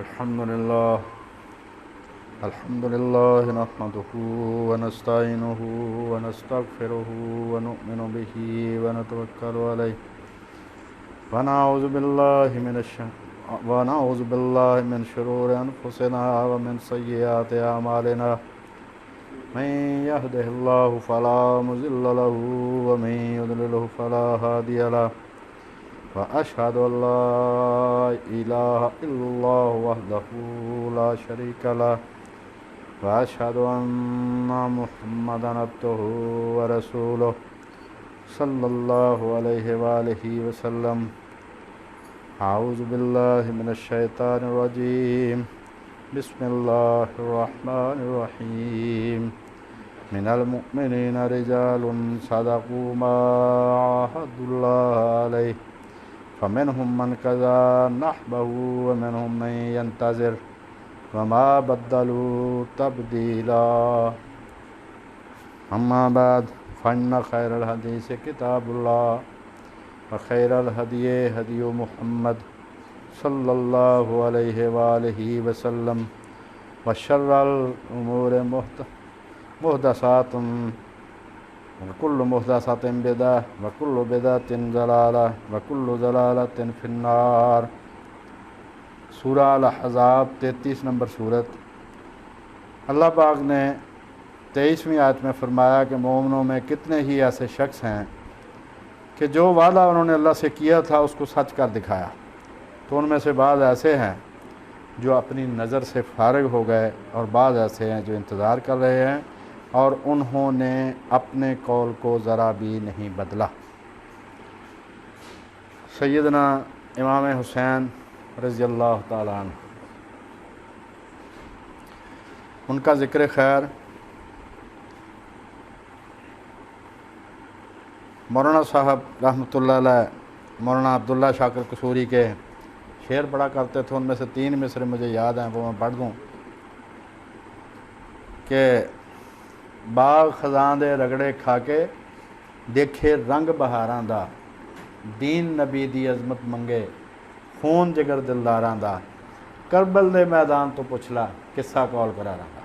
الحمد لله نحمده ونستعينه ونستغفره ونؤمن به ونتوكل عليه ونعوذ بالله من شرور أنفسنا ومن سيئات أعمالنا من يهده الله فلا مضل له ومن يضلله فلا هادي له وأشهد أن لا إله إلا الله وحده لا شريك له وأشهد أن محمدا عبده ورسوله صلى الله عليه وآله وسلم. أعوذ بالله من الشيطان الرجيم. بسم الله الرحمن الرحيم. من المؤمنين رجال صدقوا ما عاهدوا الله عليه فمنهم من قضى نحبه ومنهم من ينتظر وما بدلوا تبديلا. أما بعد فإن خير الحديث كتاب الله وخير الهدي هدي محمد صلى الله عليه وآله وسلم وشر الأمور محدثات وكل محدثة بدعة وكل بدعة ضلالة وكل ضلالة في النار. سورہ الاحزاب 33 نمبر سورت. اللہ پاک نے 23ویں آیت میں فرمایا کہ مومنوں میں کتنے ہی ایسے شخص ہیں کہ جو وعدہ انہوں نے اللہ سے کیا تھا اس کو سچ کر دکھایا، تو ان میں سے بعض ایسے ہیں جو اپنی نظر سے فارغ ہو گئے اور بعض ایسے ہیں جو انتظار کر رہے ہیں اور انہوں نے اپنے قول کو ذرا بھی نہیں بدلا. سیدنا امام حسین رضی اللہ تعالیٰ عنہ، ان کا ذکر خیر مولانا صاحب رحمۃ اللہ علیہ مولانا عبداللہ شاکر قصوری کے شعر پڑھا کرتے تھے. ان میں سے 3 مصرے مجھے یاد ہیں، وہ میں پڑھ دوں کہ باغ خزاں دے رگڑے کھا کے دیکھے رنگ بہاراں دا، دین نبی دی عظمت منگے خون جگر دلداراں دا، کربل دے میدان تو پچھلا قصہ کال کرا رہا.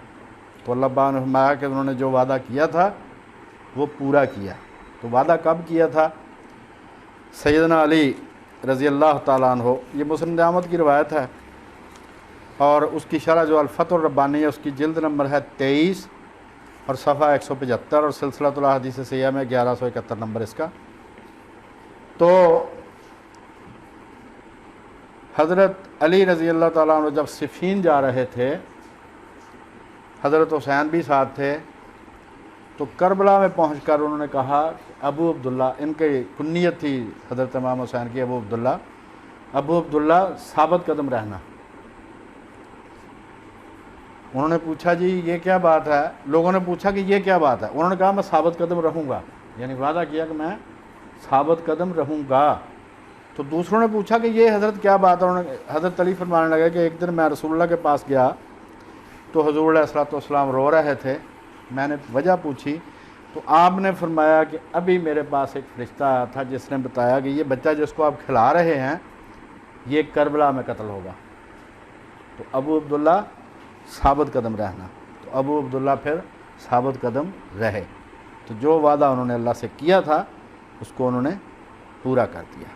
تو اللہ پاک نے فرمایا کہ انہوں نے جو وعدہ کیا تھا وہ پورا کیا. تو وعدہ کب کیا تھا؟ سیدنا علی رضی اللہ تعالیٰ عنہ، یہ مسند احمد کی روایت ہے اور اس کی شرح جو الفتح الربانی ہے اس کی جلد نمبر ہے 23 اور صفحہ 175 اور سلسلۃ الاحادیث صحیحہ میں 1171 نمبر اس کا. تو حضرت علی رضی اللہ تعالیٰ عنہ جب صفین جا رہے تھے، حضرت حسین بھی ساتھ تھے، تو کربلا میں پہنچ کر انہوں نے کہا ابو عبداللہ، ان کی کنیت تھی حضرت امام حسین کی ابو عبداللہ ثابت قدم رہنا. انہوں نے پوچھا جی یہ کیا بات ہے؟ لوگوں نے پوچھا کہ یہ کیا بات ہے؟ انہوں نے کہا میں ثابت قدم رہوں گا، یعنی وعدہ کیا کہ میں ثابت قدم رہوں گا. تو دوسروں نے پوچھا کہ یہ حضرت کیا بات ہے؟ انہوں نے حضرت علی فرمانے لگے کہ ایک دن میں رسول اللہ کے پاس گیا تو حضور علیہ الصلوۃ والسلام رو رہے تھے. میں نے وجہ پوچھی تو آپ نے فرمایا کہ ابھی میرے پاس ایک فرشتہ آیا تھا جس نے بتایا کہ یہ بچہ جس کو آپ کھلا رہے ہیں یہ کربلا میں قتل ہوگا. تو ابو عبداللہ ثابت قدم رہنا. تو ابو عبداللہ پھر ثابت قدم رہے. تو جو وعدہ انہوں نے اللہ سے کیا تھا اس کو انہوں نے پورا کر دیا.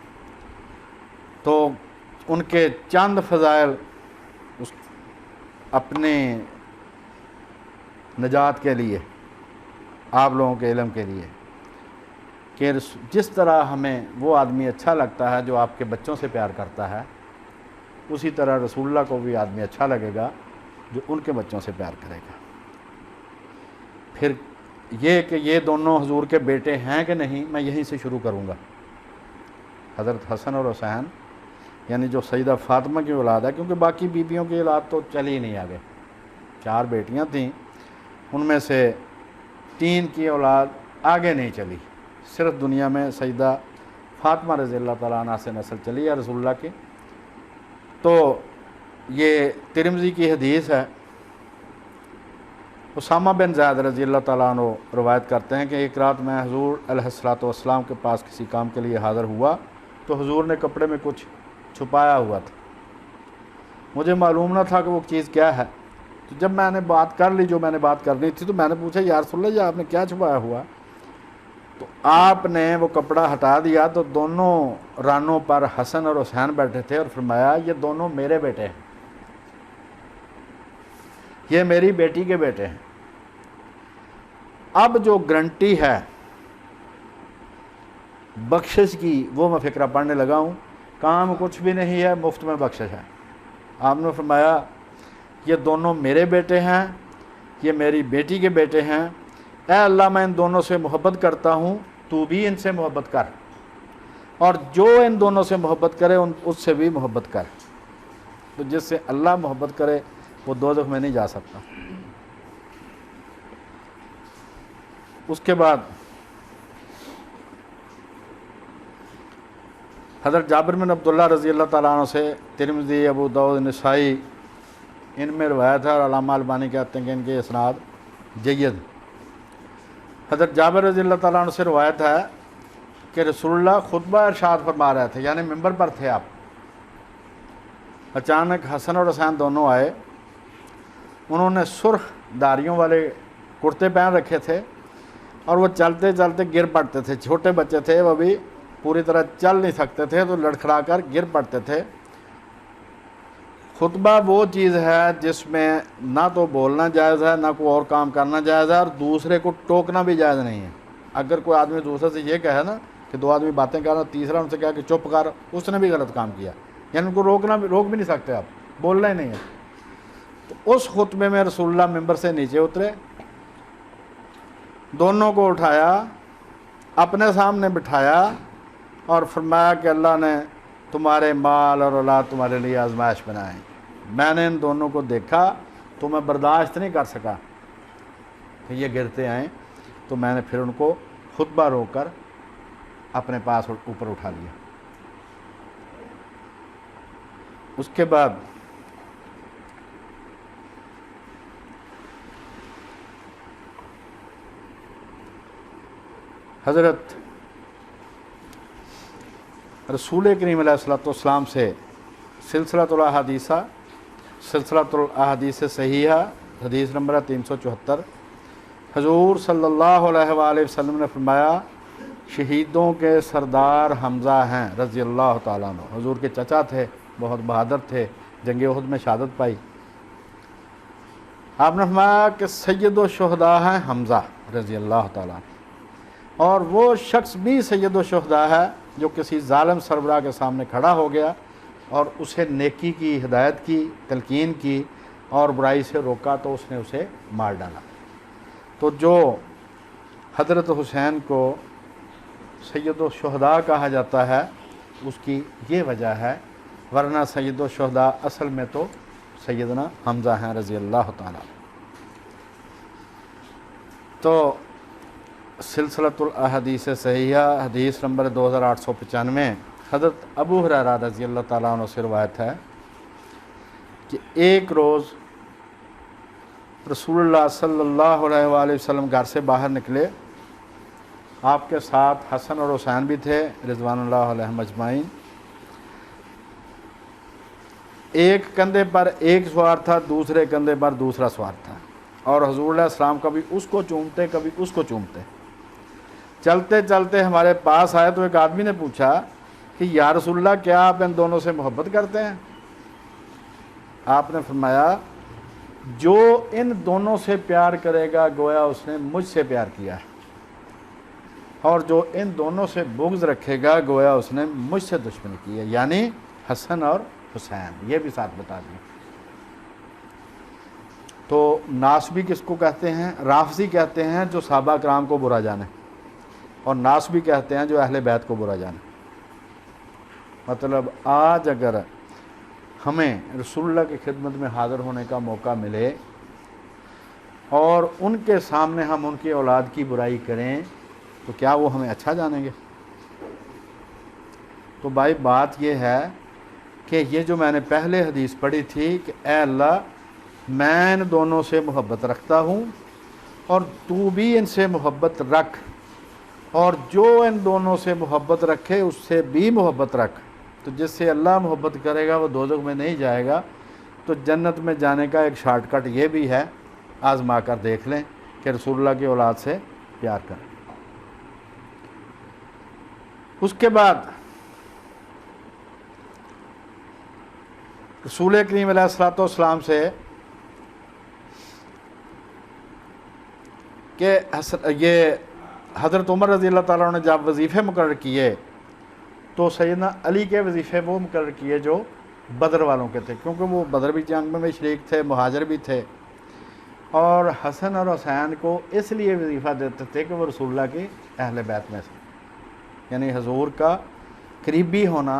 تو ان کے چند فضائل اپنے نجات کے لیے، آپ لوگوں کے علم کے لیے، کہ جس طرح ہمیں وہ آدمی اچھا لگتا ہے جو آپ کے بچوں سے پیار کرتا ہے، اسی طرح رسول اللہ کو بھی آدمی اچھا لگے گا جو ان کے بچوں سے پیار کرے گا. پھر یہ کہ یہ دونوں حضور کے بیٹے ہیں کہ نہیں، میں یہیں سے شروع کروں گا. حضرت حسن اور حسین یعنی جو سیدہ فاطمہ کی اولاد ہے، کیونکہ باقی بیبیوں کی اولاد تو چلی ہی نہیں آگے. 4 بیٹیاں تھیں، ان میں سے 3 کی اولاد آگے نہیں چلی، صرف دنیا میں سیدہ فاطمہ رضی اللہ تعالیٰ عنہ سے نسل چلی ہے رسول اللہ کی. تو یہ ترمذی کی حدیث ہے. اسامہ بن زید رضی اللہ تعالیٰ عنہ روایت کرتے ہیں کہ ایک رات میں حضور علیہ الصلوۃ والسلام کے پاس کسی کام کے لیے حاضر ہوا تو حضور نے کپڑے میں کچھ چھپایا ہوا تھا. مجھے معلوم نہ تھا کہ وہ چیز کیا ہے. تو جب میں نے بات کر لی جو میں نے بات کرنی تھی تو میں نے پوچھا یا رسول اللہ یہ آپ نے کیا چھپایا ہوا؟ تو آپ نے وہ کپڑا ہٹا دیا تو دونوں رانوں پر حسن اور حسین بیٹھے تھے اور فرمایا یہ دونوں میرے بیٹے ہیں، یہ میری بیٹی کے بیٹے ہیں. اب جو گارنٹی ہے بخشش کی وہ میں فقرہ پڑھنے لگا ہوں. کام کچھ بھی نہیں ہے، مفت میں بخشش ہے. آپ نے فرمایا یہ دونوں میرے بیٹے ہیں، یہ میری بیٹی کے بیٹے ہیں. اے اللہ میں ان دونوں سے محبت کرتا ہوں، تو بھی ان سے محبت کر، اور جو ان دونوں سے محبت کرے اس سے بھی محبت کر. تو جس سے اللہ محبت کرے وہ دوزخ میں نہیں جا سکتا. اس کے بعد حضرت جابر بن عبداللہ رضی اللہ تعالیٰ عنہ سے ترمذی، ابو داؤد، نسائی ان میں روایت ہے، اور علامہ البانی کہتے ہیں کہ ان کے اسناد جید. حضرت جابر رضی اللہ تعالیٰ عنہ سے روایت ہے کہ رسول اللہ خطبہ ارشاد فرما رہے تھے، یعنی ممبر پر تھے آپ. اچانک حسن اور حسین دونوں آئے. انہوں نے سرخ داڑھیوں والے کرتے پہن رکھے تھے اور وہ چلتے چلتے گر پڑتے تھے. چھوٹے بچے تھے، وہ بھی پوری طرح چل نہیں سکتے تھے تو لڑکھڑا کر گر پڑتے تھے. خطبہ وہ چیز ہے جس میں نہ تو بولنا جائز ہے، نہ کوئی اور کام کرنا جائز ہے، اور دوسرے کو ٹوکنا بھی جائز نہیں ہے. اگر کوئی آدمی دوسرے سے یہ کہے نا کہ دو آدمی باتیں کر رہا، تیسرا ان سے کہا کہ چپ کر، اس نے بھی غلط کام کیا. یعنی ان کو روک بھی نہیں سکتے آپ، بولنا ہی نہیں ہے. تو اس خطبے میں رسول اللہ ممبر سے نیچے اترے، دونوں کو اٹھایا، اپنے سامنے بٹھایا اور فرمایا کہ اللہ نے تمہارے مال اور اولاد تمہارے لیے آزمائش بنائے. میں نے ان دونوں کو دیکھا تو میں برداشت نہیں کر سکا کہ یہ گرتے آئیں، تو میں نے پھر ان کو خطبہ روک کر اپنے پاس اوپر اٹھا لیا. اس کے بعد حضرت رسول کریم علیہ الصلوۃ والسلام سے سلسلۃ الاحادیث صحیحہ حدیث نمبر 374، حضور صلی اللہ علیہ وآلہ وسلم نے فرمایا شہیدوں کے سردار حمزہ ہیں رضی اللہ تعالیٰ عنہ. حضور کے چچا تھے، بہت بہادر تھے، جنگ احد میں شہادت پائی. آپ نے فرمایا کہ سید الشہداء ہیں حمزہ رضی اللہ تعالیٰ عنہ، اور وہ شخص بھی سید الشہداء ہے جو کسی ظالم سربراہ کے سامنے کھڑا ہو گیا اور اسے نیکی کی ہدایت کی، تلقین کی اور برائی سے روکا تو اس نے اسے مار ڈالا. تو جو حضرت حسین کو سید الشہداء کہا جاتا ہے اس کی یہ وجہ ہے، ورنہ سید الشہداء اصل میں تو سیدنا حمزہ ہیں رضی اللہ تعالیٰ. تو سلسلۃ الاحادیث صحیحہ حدیث نمبر 2895 حضرت ابو ہریرہ رضی اللہ تعالیٰ عنہ سے روایت ہے کہ ایک روز رسول اللہ صلی اللہ علیہ وآلہ وسلم گھر سے باہر نکلے. آپ کے ساتھ حسن اور حسین بھی تھے رضوان اللہ علیہم اجمعین. ایک کندھے پر ایک سوار تھا، دوسرے کندھے پر دوسرا سوار تھا، اور حضور علیہ السلام کبھی اس کو چومتے کبھی اس کو چومتے. چلتے چلتے ہمارے پاس آئے تو ایک آدمی نے پوچھا کہ یا رسول اللہ کیا آپ ان دونوں سے محبت کرتے ہیں؟ آپ نے فرمایا جو ان دونوں سے پیار کرے گا گویا اس نے مجھ سے پیار کیا ہے، اور جو ان دونوں سے بغض رکھے گا گویا اس نے مجھ سے دشمنی کی ہے، یعنی حسن اور حسین. یہ بھی ساتھ بتا دیں. تو ناسبی کس کو کہتے ہیں؟ رافضی کہتے ہیں جو صحابہ کرام کو برا جانے، اور ناسبی کہتے ہیں جو اہل بیت کو برا جانے. مطلب آج اگر ہمیں رسول اللہ کی خدمت میں حاضر ہونے کا موقع ملے اور ان کے سامنے ہم ان کی اولاد کی برائی کریں تو کیا وہ ہمیں اچھا جانیں گے؟ تو بھائی بات یہ ہے کہ یہ جو میں نے پہلے حدیث پڑھی تھی کہ اے اللہ میں ان دونوں سے محبت رکھتا ہوں اور تو بھی ان سے محبت رکھ، اور جو ان دونوں سے محبت رکھے اس سے بھی محبت رکھ. تو جس سے اللہ محبت کرے گا وہ دوزخ میں نہیں جائے گا، تو جنت میں جانے کا ایک شارٹ کٹ یہ بھی ہے، آزما کر دیکھ لیں کہ رسول اللہ کی اولاد سے پیار کریں۔ اس کے بعد رسول کریم علیہ الصلوۃ والسلام سے کہ یہ حضرت عمر رضی اللہ تعالیٰ عنہ نے جب وظیفے مقرر کیے تو سیدنا علی کے وظیفے وہ مقرر کیے جو بدر والوں کے تھے، کیونکہ وہ بدر بھی جنگ میں شریک تھے، مہاجر بھی تھے، اور حسن اور حسین کو اس لیے وظیفہ دیتے تھے کہ وہ رسول اللہ کی اہل بیت میں سے، یعنی حضور کا قریبی ہونا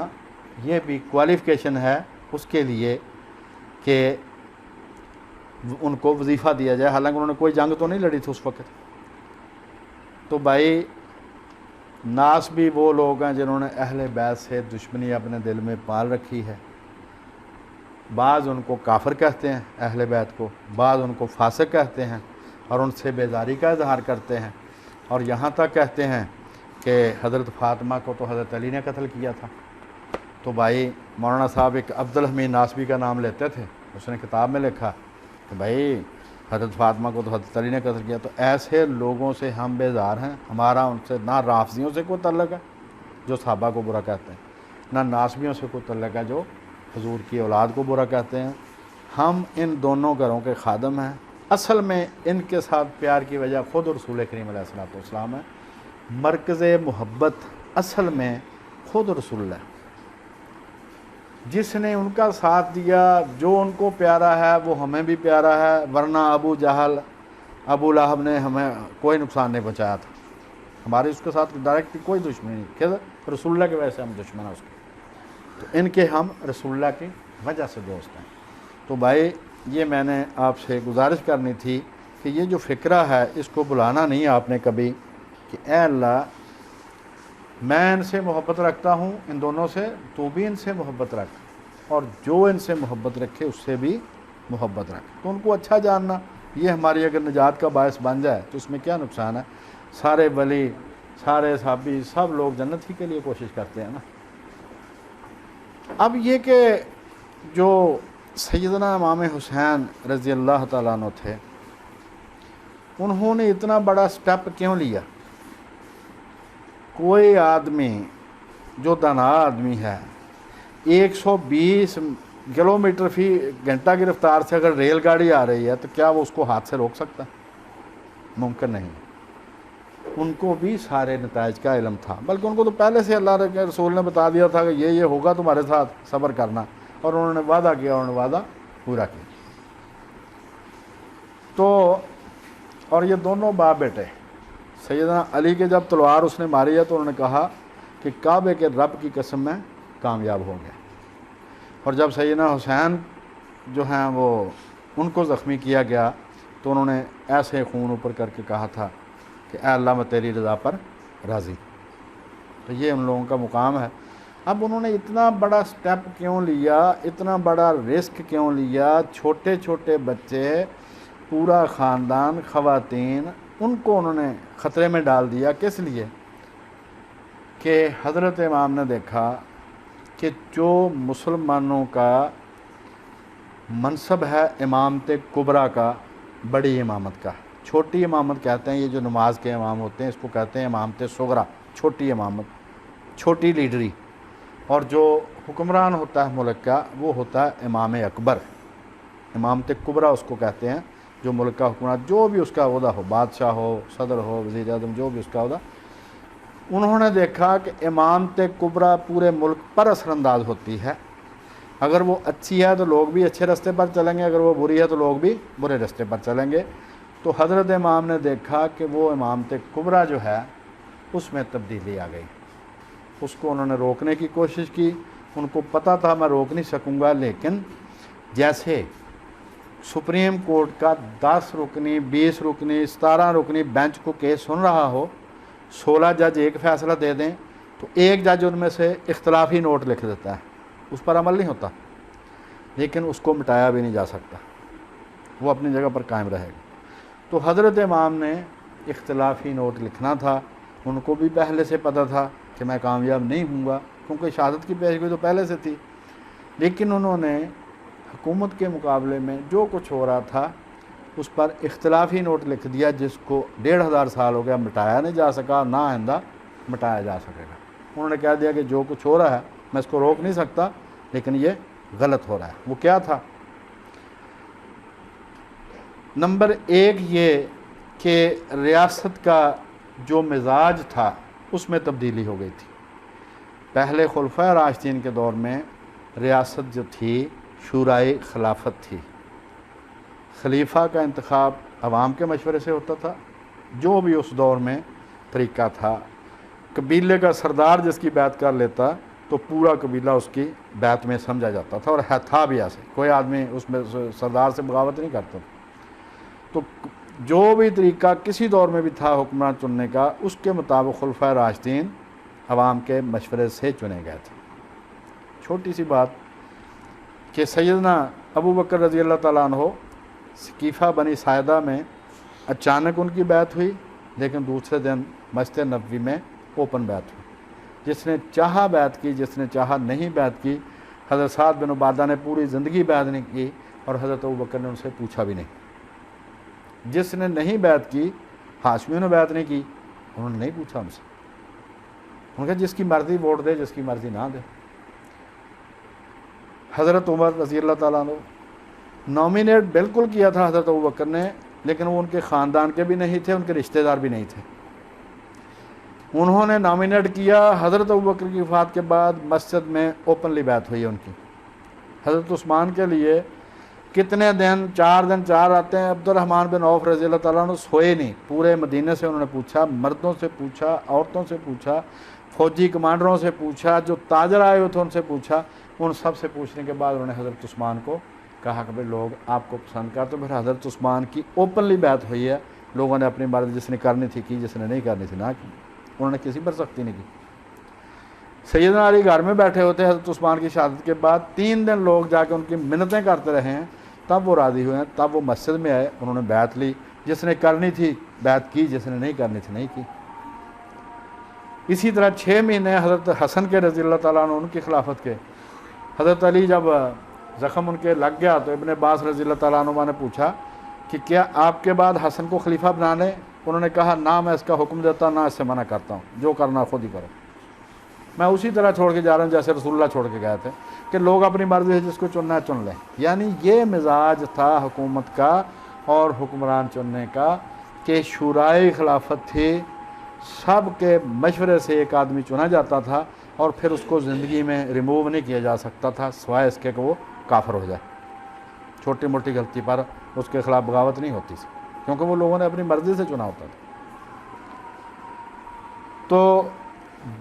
یہ بھی کوالیفیکیشن ہے اس کے لیے کہ ان کو وظیفہ دیا جائے، حالانکہ انہوں نے کوئی جنگ تو نہیں لڑی تھی اس وقت۔ تو بھائی ناس بھی وہ لوگ ہیں جنہوں نے اہل بیت سے دشمنی اپنے دل میں پال رکھی ہے، بعض ان کو کافر کہتے ہیں اہل بیت کو، بعض ان کو فاسق کہتے ہیں اور ان سے بیزاری کا اظہار کرتے ہیں، اور یہاں تک کہتے ہیں کہ حضرت فاطمہ کو تو حضرت علی نے قتل کیا تھا۔ تو بھائی مولانا صاحب ایک عبدالحمید ناسبی کا نام لیتے تھے، اس نے کتاب میں لکھا کہ بھائی حضرت فاطمہ کو تو حضرت علی نے قتل کیا۔ تو ایسے لوگوں سے ہم بیزار ہیں، ہمارا ان سے نہ رافضیوں سے کوئی تعلق ہے جو صحابہ کو برا کہتے ہیں، نہ ناسبیوں سے کوئی تعلق ہے جو حضور کی اولاد کو برا کہتے ہیں۔ ہم ان دونوں گھروں کے خادم ہیں، اصل میں ان کے ساتھ پیار کی وجہ خود رسول کریم علیہ الصلوۃ والسلام ہے، مرکز محبت اصل میں خود رسول اللہ، جس نے ان کا ساتھ دیا، جو ان کو پیارا ہے وہ ہمیں بھی پیارا ہے، ورنہ ابو جہل ابو لہب نے ہمیں کوئی نقصان نہیں پہنچایا تھا، ہماری اس کے ساتھ ڈائریکٹ کوئی دشمنی نہیں، کہ رسول اللہ کی وجہ سے ہم دشمن ہیں اس کے، تو ان کے ہم رسول اللہ کی وجہ سے دوست ہیں۔ تو بھائی یہ میں نے آپ سے گزارش کرنی تھی کہ یہ جو فکرہ ہے اس کو بلانا نہیں آپ نے کبھی کہ اے اللہ میں ان سے محبت رکھتا ہوں، ان دونوں سے، تو بھی ان سے محبت رکھ، اور جو ان سے محبت رکھے اس سے بھی محبت رکھ۔ تو ان کو اچھا جاننا یہ ہماری اگر نجات کا باعث بن جائے تو اس میں کیا نقصان ہے؟ سارے ولی، سارے صحابی، سب لوگ جنت ہی کے لیے کوشش کرتے ہیں نا۔ اب یہ کہ جو سیدنا امام حسین رضی اللہ تعالیٰ عنہ تھے، انہوں نے اتنا بڑا سٹیپ کیوں لیا؟ کوئی آدمی جو دانا آدمی ہے 120 کلومیٹر فی گھنٹہ کی رفتار سے اگر ریل گاڑی آ رہی ہے تو کیا وہ اس کو ہاتھ سے روک سکتا ہے؟ ممکن نہیں۔ ان کو بھی سارے نتائج کا علم تھا، بلکہ ان کو تو پہلے سے اللہ کے رسول نے بتا دیا تھا کہ یہ ہوگا تمہارے ساتھ، صبر کرنا، اور انہوں نے وعدہ کیا، انہوں نے وعدہ پورا کیا۔ تو اور یہ دونوں باپ بیٹے، سیدنا علی کے جب تلوار اس نے ماری ہے تو انہوں نے کہا کہ کعبے کے رب کی قسم میں کامیاب ہو گیا، اور جب سیدنا حسین جو ہیں وہ ان کو زخمی کیا گیا تو انہوں نے ایسے خون اوپر کر کے کہا تھا کہ اے اللہ میں تیری رضا پر راضی۔ تو یہ ان لوگوں کا مقام ہے۔ اب انہوں نے اتنا بڑا سٹیپ کیوں لیا، اتنا بڑا رسک کیوں لیا؟ چھوٹے چھوٹے بچے، پورا خاندان، خواتین، ان کو انہوں نے خطرے میں ڈال دیا۔ کس لیے؟ کہ حضرت امام نے دیکھا کہ جو مسلمانوں کا منصب ہے امامت کبریٰ کا، بڑی امامت کا، چھوٹی امامت کہتے ہیں یہ جو نماز کے امام ہوتے ہیں اس کو کہتے ہیں امامت صغریٰ، چھوٹی امامت، چھوٹی لیڈری، اور جو حکمران ہوتا ہے ملک کا وہ ہوتا ہے امام اکبر، امامت کبریٰ اس کو کہتے ہیں، جو ملک کا حکمران، جو بھی اس کا عہدہ ہو، بادشاہ ہو، صدر ہو، وزیر اعظم، جو بھی اس کا عہدہ۔ انہوں نے دیکھا کہ امامت کبریٰ پورے ملک پر اثر انداز ہوتی ہے، اگر وہ اچھی ہے تو لوگ بھی اچھے راستے پر چلیں گے، اگر وہ بری ہے تو لوگ بھی برے راستے پر چلیں گے۔ تو حضرت امام نے دیکھا کہ وہ امامت کبریٰ جو ہے اس میں تبدیلی آ گئی، اس کو انہوں نے روکنے کی کوشش کی۔ ان کو پتہ تھا میں روک نہیں سکوں گا، لیکن جیسے سپریم کورٹ کا 10 رکنی، 20 رکنی، 17 رکنی بینچ کو کیس سن رہا ہو، 16 جج ایک فیصلہ دے دیں تو ایک جج ان میں سے اختلافی نوٹ لکھ دیتا ہے، اس پر عمل نہیں ہوتا، لیکن اس کو مٹایا بھی نہیں جا سکتا، وہ اپنی جگہ پر قائم رہے گا۔ تو حضرت امام نے اختلافی نوٹ لکھنا تھا، ان کو بھی پہلے سے پتہ تھا کہ میں کامیاب نہیں ہوں گا، کیونکہ شہادت کی پیشگوئی تو پہلے سے تھی، لیکن انہوں نے حکومت کے مقابلے میں جو کچھ ہو رہا تھا اس پر اختلافی نوٹ لکھ دیا، جس کو 1500 سال ہو گیا، مٹایا نہیں جا سکا، نہ آئندہ مٹایا جا سکے گا۔ انہوں نے کہہ دیا کہ جو کچھ ہو رہا ہے میں اس کو روک نہیں سکتا، لیکن یہ غلط ہو رہا ہے۔ وہ کیا تھا؟ نمبر 1 یہ کہ ریاست کا جو مزاج تھا اس میں تبدیلی ہو گئی تھی۔ پہلے خلفائے راشدین کے دور میں ریاست جو تھی شورائے خلافت تھی، خلیفہ کا انتخاب عوام کے مشورے سے ہوتا تھا، جو بھی اس دور میں طریقہ تھا۔ قبیلے کا سردار جس کی بیعت کر لیتا تو پورا قبیلہ اس کی بیعت میں سمجھا جاتا تھا، اور تھا بھی ایسے، کوئی آدمی اس میں سردار سے بغاوت نہیں کرتا۔ تو جو بھی طریقہ کسی دور میں بھی تھا حکمران چننے کا، اس کے مطابق خلفائے راشدین عوام کے مشورے سے چنے گئے تھے۔ چھوٹی سی بات کہ سیدنا ابو بکر رضی اللہ تعالیٰ عنہ ثقیفہ بنی ساعدہ میں اچانک ان کی بیعت ہوئی، لیکن دوسرے دن مسجد نبوی میں اوپن بیعت ہوئی۔ جس نے چاہا بیعت کی، جس نے چاہا نہیں بیعت کی۔ حضرت سعد بن عبادہ نے پوری زندگی بیعت نہیں کی، اور حضرت ابو بکر نے ان سے پوچھا بھی نہیں۔ جس نے نہیں بیعت کی، ہاشمیوں نے بیعت نہیں کی، انہوں نے نہیں پوچھا ان سے۔ انہوں نے کہا جس کی مرضی ووٹ دے، جس کی مرضی نہ دے۔ حضرت عمر رضی اللہ تعالیٰ عنہ نامینیٹ بالکل کیا تھا حضرت ابو بکر نے، لیکن وہ ان کے خاندان کے بھی نہیں تھے، ان کے رشتہ دار بھی نہیں تھے۔ انہوں نے نامینیٹ کیا، حضرت ابو بکر کی وفات کے بعد مسجد میں اوپنلی بیعت ہوئی ہے ان کی۔ حضرت عثمان کے لیے کتنے دن، 4 دن 4 راتیں عبد الرحمن بن عوف رضی اللہ تعالیٰ عنہ سوئے نہیں۔ پورے مدینے سے انہوں نے پوچھا، مردوں سے پوچھا، عورتوں سے پوچھا، فوجی کمانڈروں سے پوچھا، جو تاجر آئے ہوئے تھے ان سے پوچھا۔ ان سب سے پوچھنے کے بعد انہوں نے حضرت عثمان کو کہا کہ بھئی لوگ آپ کو پسند کرتے، پھر حضرت عثمان کی اوپنلی بیعت ہوئی ہے۔ لوگوں نے اپنی مرضی جس نے کرنی تھی کی، جس نے نہیں کرنی تھی نہ کی، انہوں نے کسی پر سختی نہیں کی۔ سیدنا علی گھر میں بیٹھے ہوتے حضرت عثمان کی شہادت کے بعد، 3 دن لوگ جا کے ان کی منتیں کرتے رہے ہیں، تب وہ راضی ہوئے ہیں، تب وہ مسجد میں آئے، انہوں نے بیعت لی۔ جس نے کرنی تھی بیعت کی، جس نے نہیں کرنی تھی نہیں کی۔ اسی طرح 6 مہینے حضرت حسن کے رضی اللہ تعالیٰ عنہ ان کی خلافت کے، حضرت علی جب زخم ان کے لگ گیا تو ابن عباس رضی اللہ تعالیٰ عنہ نے پوچھا کہ کیا آپ کے بعد حسن کو خلیفہ بنا لیں؟ انہوں نے کہا نہ میں اس کا حکم دیتا، نہ اس سے منع کرتا ہوں، جو کرنا خود ہی کرو، میں اسی طرح چھوڑ کے جا رہا ہوں جیسے رسول اللہ چھوڑ کے گئے تھے، کہ لوگ اپنی مرضی سے جس کو چننا ہے چن لیں۔ یعنی یہ مزاج تھا حکومت کا اور حکمران چننے کا کہ شورائے خلافت تھی، سب کے مشورے سے ایک آدمی چنا جاتا تھا، اور پھر اس کو زندگی میں ریموو نہیں کیا جا سکتا تھا سوائے اس کے کہ وہ کافر ہو جائے۔ چھوٹی موٹی غلطی پر اس کے خلاف بغاوت نہیں ہوتی تھی، کیونکہ وہ لوگوں نے اپنی مرضی سے چنا ہوتا تھا۔ تو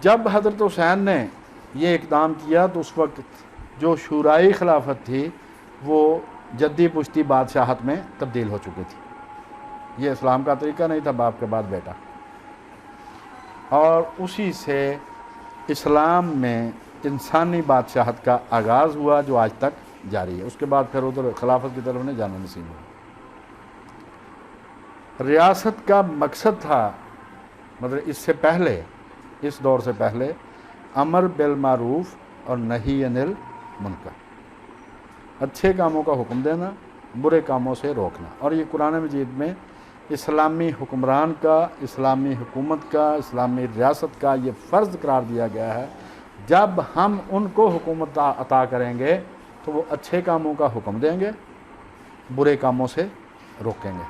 جب حضرت حسین نے یہ اقدام کیا تو اس وقت جو شورائے خلافت تھی وہ جدی پشتی بادشاہت میں تبدیل ہو چکی تھی۔ یہ اسلام کا طریقہ نہیں تھا، باپ کے بعد بیٹا، اور اسی سے اسلام میں انسانی بادشاہت کا آغاز ہوا جو آج تک جاری ہے۔ اس کے بعد پھر ادھر خلافت کی طرف نہیں جانا نصیب ہوا۔ ریاست کا مقصد تھا، مطلب اس سے پہلے، اس دور سے پہلے، امر بالمعروف اور نہی عن المنکر، اچھے کاموں کا حکم دینا، برے کاموں سے روکنا۔ اور یہ قرآن مجید میں اسلامی حکمران کا، اسلامی حکومت کا، اسلامی ریاست کا یہ فرض قرار دیا گیا ہے، جب ہم ان کو حکومت عطا کریں گے تو وہ اچھے کاموں کا حکم دیں گے، برے کاموں سے روکیں گے۔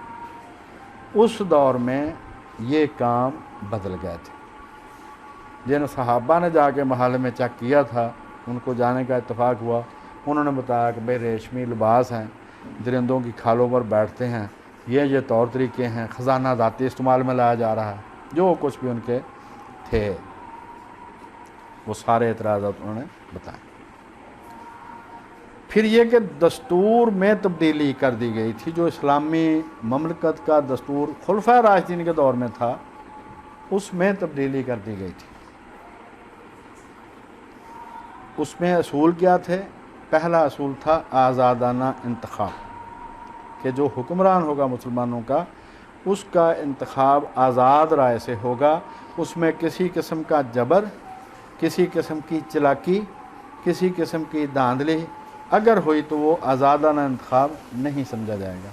اس دور میں یہ کام بدل گئے تھے۔ جن صحابہ نے جا کے محل میں چیک کیا تھا، ان کو جانے کا اتفاق ہوا، انہوں نے بتایا کہ بھئی ریشمی لباس ہیں، درندوں کی کھالوں پر بیٹھتے ہیں، یہ طور طریقے ہیں، خزانہ ذاتی استعمال میں لایا جا رہا ہے، جو کچھ بھی ان کے تھے وہ سارے اعتراضات انہوں نے بتائے۔ پھر یہ کہ دستور میں تبدیلی کر دی گئی تھی، جو اسلامی مملکت کا دستور خلفائے راشدین کے دور میں تھا اس میں تبدیلی کر دی گئی تھی۔ اس میں اصول کیا تھے؟ پہلا اصول تھا آزادانہ انتخاب، کہ جو حکمران ہوگا مسلمانوں کا اس کا انتخاب آزاد رائے سے ہوگا، اس میں کسی قسم کا جبر، کسی قسم کی چلاکی، کسی قسم کی دھاندلی، اگر ہوئی تو وہ آزادانہ انتخاب نہیں سمجھا جائے گا۔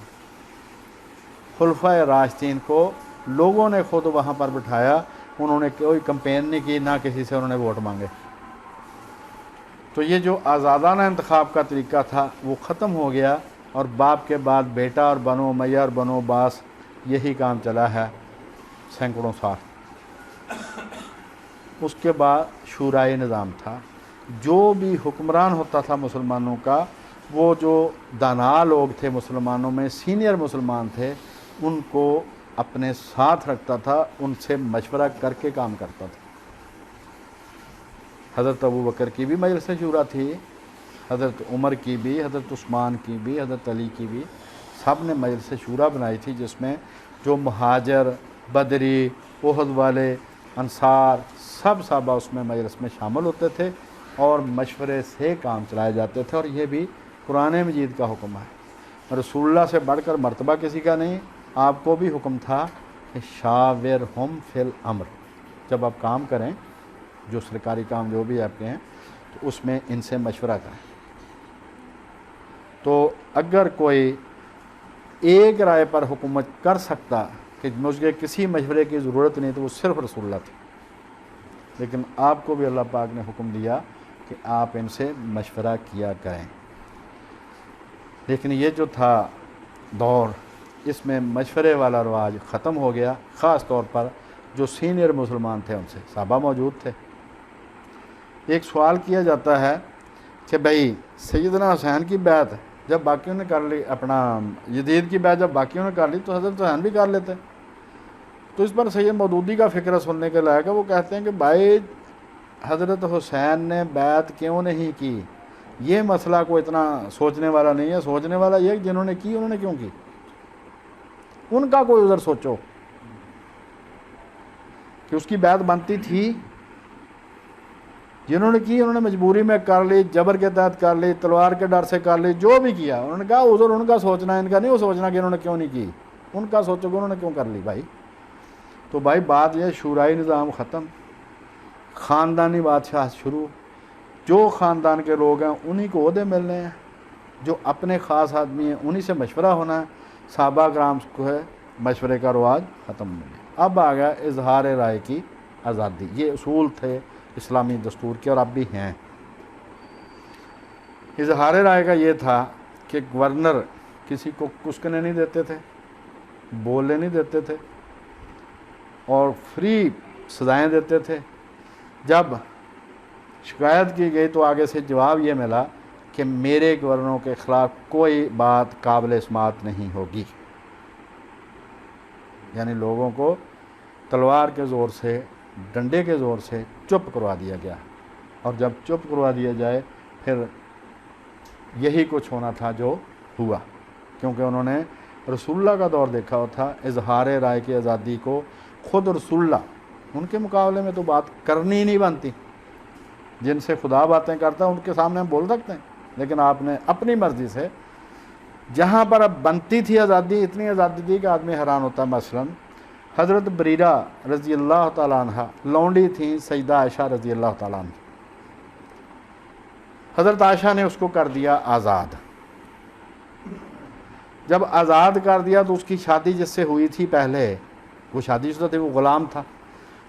خلفائے راشدین کو لوگوں نے خود وہاں پر بٹھایا، انہوں نے کوئی کمپین نہیں کی، نہ کسی سے انہوں نے ووٹ مانگے۔ تو یہ جو آزادانہ انتخاب کا طریقہ تھا وہ ختم ہو گیا، اور باپ کے بعد بیٹا، اور بنو امیہ اور بنو عباس یہی کام چلا ہے سینکڑوں سال۔ اس کے بعد شورائی نظام تھا، جو بھی حکمران ہوتا تھا مسلمانوں کا، وہ جو دانا لوگ تھے مسلمانوں میں، سینئر مسلمان تھے، ان کو اپنے ساتھ رکھتا تھا، ان سے مشورہ کر کے کام کرتا تھا۔ حضرت ابوبکر کی بھی مجلس شورا تھی، حضرت عمر کی بھی، حضرت عثمان کی بھی، حضرت علی کی بھی، سب نے مجلس شورا بنائی تھی، جس میں جو مہاجر، بدری، احد والے، انصار، سب صحابہ اس میں مجلس میں شامل ہوتے تھے، اور مشورے سے کام چلائے جاتے تھے۔ اور یہ بھی قرآن مجید کا حکم ہے، رسول اللہ سے بڑھ کر مرتبہ کسی کا نہیں۔ آپ کو بھی حکم تھا کہ شاورہم فی الامر، جب آپ کام کریں، جو سرکاری کام جو بھی آپ کے ہیں، تو اس میں ان سے مشورہ کریں۔ تو اگر کوئی ایک رائے پر حکومت کر سکتا کہ مجھے کسی مشورے کی ضرورت نہیں، تو وہ صرف رسول اللہ تھے، لیکن آپ کو بھی اللہ پاک نے حکم دیا کہ آپ ان سے مشورہ کیا کریں۔ لیکن یہ جو تھا دور، اس میں مشورے والا رواج ختم ہو گیا، خاص طور پر جو سینئر مسلمان تھے ان سے، صحابہ موجود تھے۔ ایک سوال کیا جاتا ہے کہ بھائی سیدنا حسین کی بیعت جب باقیوں نے کر لی، اپنا یزید کی بیعت جب باقیوں نے کر لی، تو حضرت حسین بھی کر لیتے۔ تو اس پر سید مودودی کا فکر سننے کے لائق ہے۔ وہ کہتے ہیں کہ بھائی حضرت حسین نے بیعت کیوں نہیں کی، یہ مسئلہ کو اتنا سوچنے والا نہیں ہے، سوچنے والا یہ کہ جنہوں نے کی انہوں نے کیوں کی، ان کا کوئی عذر سوچو کہ اس کی بیعت بنتی تھی۔ جنہوں نے کی انہوں نے مجبوری میں کر لی، جبر کے تحت کر لی، تلوار کے ڈر سے کر لی، جو بھی کیا، انہوں نے کہا عذر ان کا سوچنا ہے، ان کا نہیں وہ سوچنا کہ انہوں نے کیوں نہیں کی، ان کا سوچو کہ انہوں نے کیوں کر لی بھائی۔ تو بھائی بات یہ، شورائی نظام ختم، خاندانی بادشاہ شروع، جو خاندان کے لوگ ہیں انہی کو عہدے ملنے ہیں، جو اپنے خاص آدمی ہیں انہی سے مشورہ ہونا ہے۔ صحابہ کرام کو ہے مشورے کا رواج ختم ہو گیا۔ اب آ گیا اظہار رائے کی آزادی۔ یہ اصول تھے اسلامی دستور کے، اور اب بھی ہیں۔ اظہار رائے کا یہ تھا کہ گورنر کسی کو کسکنے نہیں دیتے تھے، بولنے نہیں دیتے تھے، اور فری سزائیں دیتے تھے۔ جب شکایت کی گئی تو آگے سے جواب یہ ملا کہ میرے گورنروں کے خلاف کوئی بات قابل سماعت نہیں ہوگی۔ یعنی لوگوں کو تلوار کے زور سے، ڈنڈے کے زور سے چپ کروا دیا گیا، اور جب چپ کروا دیا جائے پھر یہی کچھ ہونا تھا جو ہوا، کیونکہ انہوں نے رسول اللہ کا دور دیکھا ہوا تھا۔ اظہار رائے کی آزادی کو خود رسول اللہ، ان کے مقابلے میں تو بات کرنی ہی نہیں بنتی، جن سے خدا باتیں کرتا ہے ان کے سامنے ہم بول سکتے ہیں، لیکن آپ نے اپنی مرضی سے جہاں پر اب بنتی تھی آزادی، اتنی آزادی تھی کہ آدمی حیران ہوتا ہے۔ مثلا حضرت بریرہ رضی اللہ تعالیٰ عنہ لونڈی تھیں سیدہ عائشہ رضی اللہ تعالیٰ عنہ، حضرت عائشہ نے اس کو کر دیا آزاد۔ جب آزاد کر دیا تو اس کی شادی جس سے ہوئی تھی پہلے، وہ شادی شدہ تھی، وہ غلام تھا۔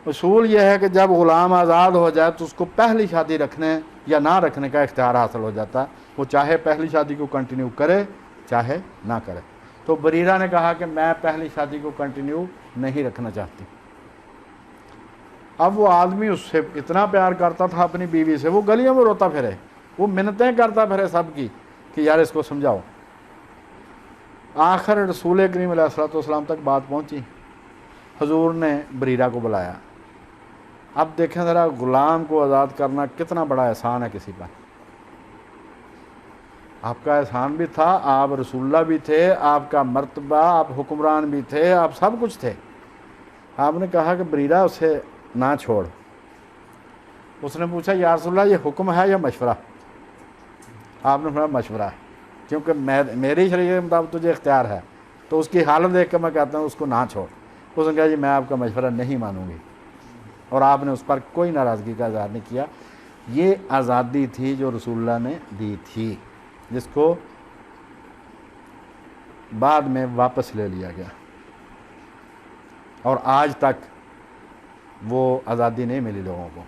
اصول یہ ہے کہ جب غلام آزاد ہو جائے تو اس کو پہلی شادی رکھنے یا نہ رکھنے کا اختیار حاصل ہو جاتا ہے، وہ چاہے پہلی شادی کو کنٹینیو کرے چاہے نہ کرے۔ تو بریرہ نے کہا کہ میں پہلی شادی کو کنٹینیو نہیں رکھنا چاہتی۔ اب وہ آدمی اس سے اتنا پیار کرتا تھا اپنی بیوی سے، وہ گلیوں میں روتا پھرے، وہ منتیں کرتا پھرے سب کی کہ یار اس کو سمجھاؤ۔ آخر رسول کریم علیہ الصلوۃ والسلام تک بات پہنچی، حضور نے بریرہ کو بلایا۔ اب دیکھیں ذرا، غلام کو آزاد کرنا کتنا بڑا احسان ہے کسی پر۔ آپ کا احسان بھی تھا، آپ رسول اللہ بھی تھے، آپ کا مرتبہ، آپ حکمران بھی تھے، آپ سب کچھ تھے۔ آپ نے کہا کہ بریرہ اسے نہ چھوڑ۔ اس نے پوچھا یا رسول اللہ یہ حکم ہے یا مشورہ؟ آپ نے فرمایا مشورہ ہے، کیونکہ میری شریعت کے مطابق تجھے اختیار ہے، تو اس کی حالت دیکھ کر میں کہتا ہوں اس کو نہ چھوڑ۔ اس نے کہا جی میں آپ کا مشورہ نہیں مانوں گی، اور آپ نے اس پر کوئی ناراضگی کا اظہار نہیں کیا۔ یہ آزادی تھی جو رسول اللہ نے دی تھی۔ جس کو بعد میں واپس لے لیا گیا، اور آج تک وہ آزادی نہیں ملی لوگوں کو۔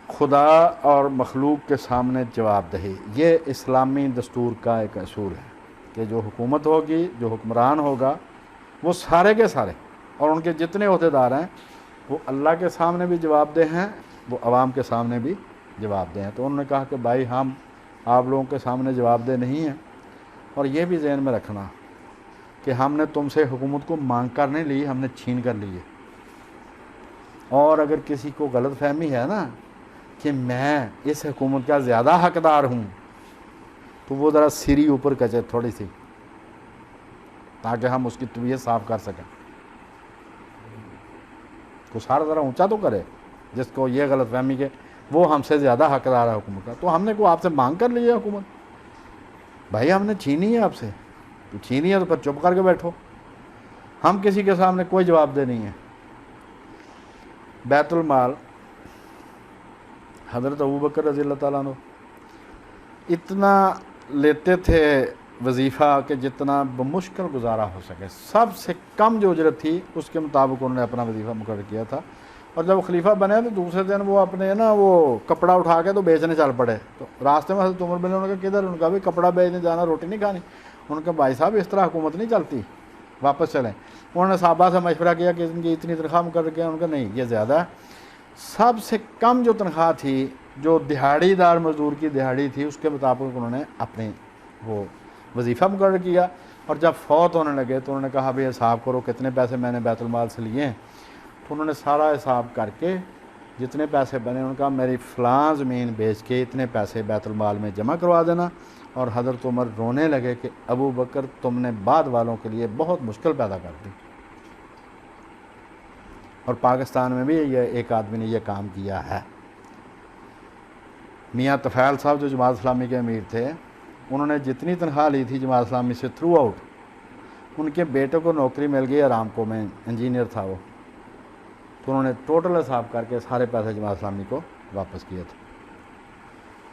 خدا اور مخلوق کے سامنے جواب دہی، یہ اسلامی دستور کا ایک اصول ہے کہ جو حکومت ہوگی، جو حکمران ہوگا، وہ سارے کے سارے اور ان کے جتنے عہدیدار ہیں وہ اللہ کے سامنے بھی جواب دہ ہیں، وہ عوام کے سامنے بھی جواب دہ ہیں۔ تو انہوں نے کہا کہ بھائی ہم آپ لوگوں کے سامنے جواب دہ نہیں ہیں، اور یہ بھی ذہن میں رکھنا کہ ہم نے تم سے حکومت کو مانگ کر نہیں لی، ہم نے چھین کر لی ہے۔ اور اگر کسی کو غلط فہمی ہے نا کہ میں اس حکومت کا زیادہ حقدار ہوں، تو وہ ذرا سیری اوپر کچے تھوڑی سی، تاکہ ہم اس کی طبیعت صاف کر سکیں۔ کو سارا ذرا اونچا تو کرے، جس کو یہ غلط فہمی کہ وہ ہم سے زیادہ حقدار ہے حکومت کا۔ تو ہم نے کو آپ سے مانگ کر لی ہے حکومت، بھائی ہم نے چھینی ہے آپ سے، تو چھینی ہے تو پھر چپ کر کے بیٹھو۔ ہم کسی کے سامنے کوئی جواب دہ نہیں ہے۔ بیت المال حضرت ابوبکر رضی اللہ تعالیٰ عنہ اتنا لیتے تھے وظیفہ کہ جتنا بمشکل گزارا ہو سکے، سب سے کم جو اجرت تھی اس کے مطابق انہوں نے اپنا وظیفہ مقرر کیا تھا۔ اور جب خلیفہ بنے تو دوسرے دن وہ اپنے وہ کپڑا اٹھا کے تو بیچنے چل پڑے۔ تو راستے میں حضرت عمر بن انہوں نے کہا کدھر؟ ان کا بھی کپڑا بیچنے جانا، روٹی نہیں کھانی۔ ان کا بھائی صاحب اس طرح حکومت نہیں چلتی، واپس چلیں۔ انہوں نے صحابہ سے مشورہ کیا کہ ان کی اتنی تنخواہ مقرر کیا، ان کا نہیں، یہ زیادہ ہے۔ سب سے کم جو تنخواہ تھی، جو دہاڑی دار مزدور کی دہاڑی تھی، اس کے مطابق انہوں نے اپنے وہ وظیفہ مقرر کیا۔ اور جب فوت ہونے لگے تو انہوں نے کہا بھئی حساب کرو کتنے پیسے میں نے بیت المال سے لیے ہیں۔ تو انہوں نے سارا حساب کر کے جتنے پیسے بنے، انہوں نے کہا میری فلاں زمین بیچ کے اتنے پیسے بیت المال میں جمع کروا دینا۔ اور حضرت عمر رونے لگے کہ ابو بکر تم نے بعد والوں کے لیے بہت مشکل پیدا کر دی۔ اور پاکستان میں بھی یہ ایک آدمی نے یہ کام کیا ہے۔ میاں طفیل صاحب جو جماعت اسلامی کے امیر تھے، انہوں نے جتنی تنخواہ لی تھی جماعت اسلامی سے تھرو آؤٹ، ان کے بیٹے کو نوکری مل گئی آرامکو میں، انجینئر تھا وہ، تو انہوں نے ٹوٹل حساب کر کے سارے پیسے جماعت اسلامی کو واپس کیے تھے۔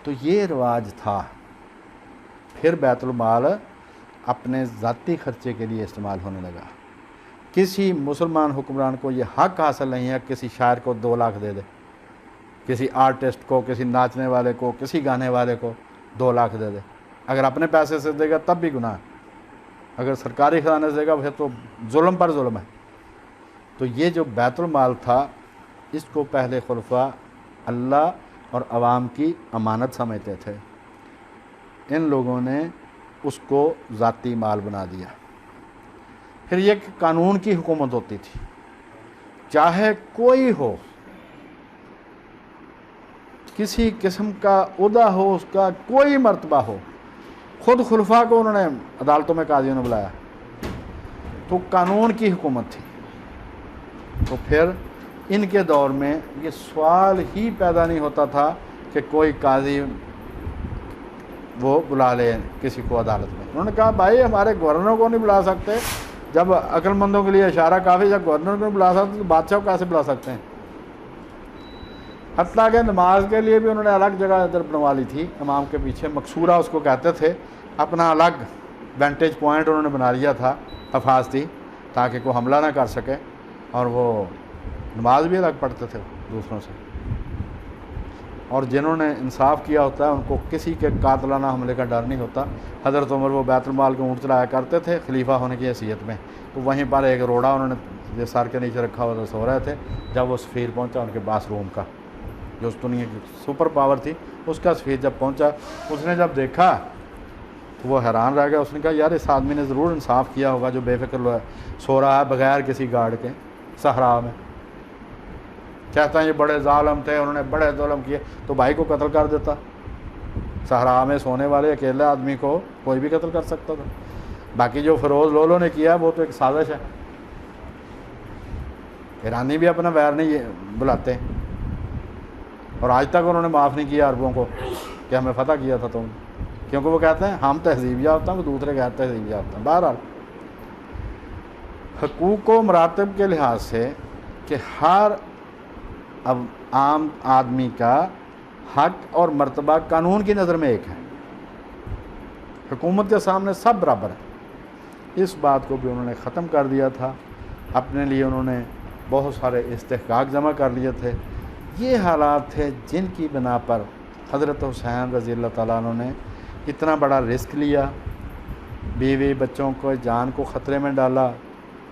تو یہ رواج تھا۔ پھر بیت المال اپنے ذاتی خرچے کے لیے استعمال ہونے لگا۔ کسی مسلمان حکمران کو یہ حق حاصل نہیں ہے کسی شاعر کو 2 لاکھ دے دے، کسی آرٹسٹ کو، کسی ناچنے والے کو، کسی گانے والے کو 2 لاکھ دے دے۔ اگر اپنے پیسے سے دے گا تب بھی گناہ ہے، اگر سرکاری خزانے سے دے گا پھر تو ظلم پر ظلم ہے۔ تو یہ جو بیت المال تھا، اس کو پہلے خلفاء اللہ اور عوام کی امانت سمجھتے تھے، ان لوگوں نے اس کو ذاتی مال بنا دیا۔ پھر یہ قانون کی حکومت ہوتی تھی، چاہے کوئی ہو، کسی قسم کا عہدہ ہو، اس کا کوئی مرتبہ ہو، خود خلفاء کو انہوں نے عدالتوں میں قاضیوں نے بلایا، تو قانون کی حکومت تھی۔ تو پھر ان کے دور میں یہ سوال ہی پیدا نہیں ہوتا تھا کہ کوئی قاضی وہ بلا لے کسی کو عدالت میں۔ انہوں نے کہا بھائی ہمارے گورنر کو نہیں بلا سکتے، جب عقل مندوں کے لیے اشارہ کافی، جب گورنر کو نہیں بلا سکتے تو بادشاہ کو کیسے بلا سکتے ہیں؟ حتیٰ کہ نماز کے لیے بھی انہوں نے الگ جگہ ادھر بنوا لی تھی، امام کے پیچھے، مقصورہ اس کو کہتے تھے، اپنا الگ وینٹیج پوائنٹ انہوں نے بنا لیا تھا حفاظتی، تاکہ کوئی حملہ نہ کر سکے، اور وہ نماز بھی الگ پڑھتے تھے دوسروں سے۔ اور جنہوں نے انصاف کیا ہوتا ہے ان کو کسی کے قاتلانہ حملے کا ڈر نہیں ہوتا۔ حضرت عمر وہ بیت المال کے اونٹ چلایا کرتے تھے خلیفہ ہونے کی حیثیت میں، تو وہیں پر ایک روڑا انہوں نے سر کے نیچے رکھا ہوا تھا، سو رہے تھے۔ جب وہ سفیر پہنچا ان کے باس روم کا، جو اس دنیا کی سپر پاور تھی، اس کا سفیر جب پہنچا، اس نے جب دیکھا تو وہ حیران رہ گیا۔ اس نے کہا یار اس آدمی نے ضرور انصاف کیا ہوگا جو بے فکر سو رہا ہے بغیر کسی گارڈ کے صحرا میں۔ کہتا ہے یہ بڑے ظالم تھے، انہوں نے بڑے ظلم کیے، تو بھائی کو قتل کر دیتا۔ صحرا میں سونے والے اکیلے آدمی کو کوئی بھی قتل کر سکتا تھا۔ باقی جو فیروز لولو نے کیا وہ تو ایک سازش ہے۔ ایرانی بھی اپنا ویر نہیں بلاتے، اور آج تک انہوں نے معاف نہیں کیا عربوں کو کہ ہمیں فتح کیا تھا تم، کیونکہ وہ کہتے ہیں ہم تہذیب یافتہ ہیں، وہ دوسرے غیر تہذیب یافتہ ہیں۔ بہرحال حقوق و مراتب کے لحاظ سے کہ ہر اب عام آدمی کا حق اور مرتبہ قانون کی نظر میں ایک ہے، حکومت کے سامنے سب برابر ہیں۔ اس بات کو بھی انہوں نے ختم کر دیا تھا، اپنے لیے انہوں نے بہت سارے استحقاق جمع کر لیے تھے۔ یہ حالات تھے جن کی بنا پر حضرت حسین رضی اللہ تعالیٰ عنہ نے اتنا بڑا رسک لیا، بیوی بچوں کو جان کو خطرے میں ڈالا،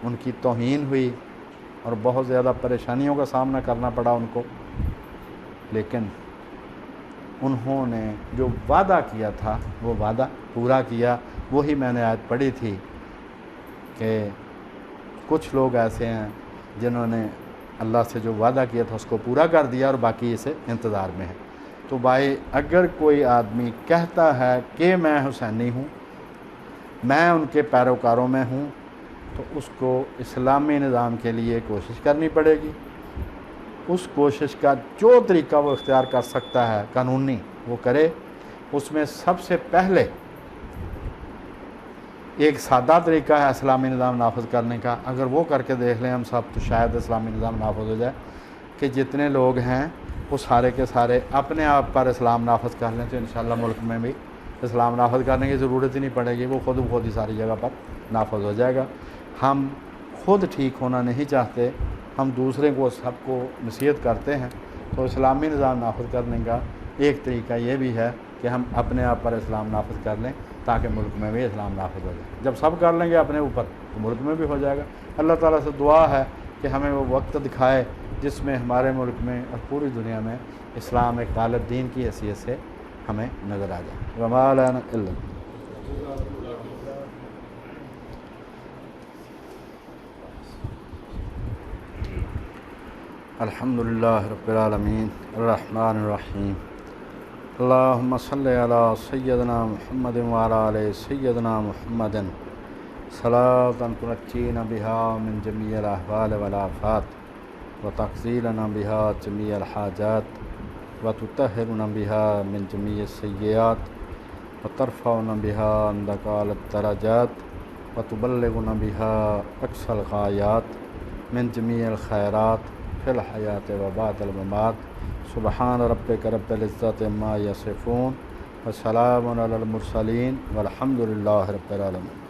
ان کی توہین ہوئی اور بہت زیادہ پریشانیوں کا سامنا کرنا پڑا ان کو، لیکن انہوں نے جو وعدہ کیا تھا وہ وعدہ پورا کیا۔ وہی میں نے آج پڑھی تھی کہ کچھ لوگ ایسے ہیں جنہوں نے اللہ سے جو وعدہ کیا تھا اس کو پورا کر دیا اور باقی اسے انتظار میں ہے۔ تو بھائی اگر کوئی آدمی کہتا ہے کہ میں حسینی ہوں، میں ان کے پیروکاروں میں ہوں، تو اس کو اسلامی نظام کے لیے کوشش کرنی پڑے گی۔ اس کوشش کا جو طریقہ وہ اختیار کر سکتا ہے قانونی وہ کرے۔ اس میں سب سے پہلے ایک سادہ طریقہ ہے اسلامی نظام نافذ کرنے کا، اگر وہ کر کے دیکھ لیں ہم سب تو شاید اسلامی نظام نافذ ہو جائے، کہ جتنے لوگ ہیں وہ سارے کے سارے اپنے آپ پر اسلام نافذ کر لیں، تو انشاءاللہ ملک میں بھی اسلام نافذ کرنے کی ضرورت ہی نہیں پڑے گی، وہ خود بخود ہی ساری جگہ پر نافذ ہو جائے گا۔ ہم خود ٹھیک ہونا نہیں چاہتے، ہم دوسرے کو سب کو نصیحت کرتے ہیں، تو اسلامی نظام نافذ کرنے کا ایک طریقہ یہ بھی ہے کہ ہم اپنے آپ پر اسلام نافذ کر لیں تاکہ ملک میں بھی اسلام نافذ ہو جائے۔ جب سب کر لیں گے اپنے اوپر تو ملک میں بھی ہو جائے گا۔ اللہ تعالیٰ سے دعا ہے کہ ہمیں وہ وقت دکھائے جس میں ہمارے ملک میں اور پوری دنیا میں اسلام ایک غالب دین کی حیثیت سے ہمیں نظر آ جائے۔ وما لنا الا الحمد للہ رب العالمین الرحمن الرحیم اللہم صلی علی سیدنا محمد وعلی آل سیدنا محمد صلاۃ تنجینا بہا من جمیع الاحوال والآفات وتقضی لنا بہا جمیع الحاجات وتطہرنا بہا من جمیع السیئات وترفعنا بہا عندک اعلی الدرجات وتبلغنا بہا اقصی الغایات من جمیع الخیرات فی الحیات و بعد الممات۔ سبحان ربک رب العزت عما یصفون وسلام علی المرسلین والحمد للہ رب العالمین۔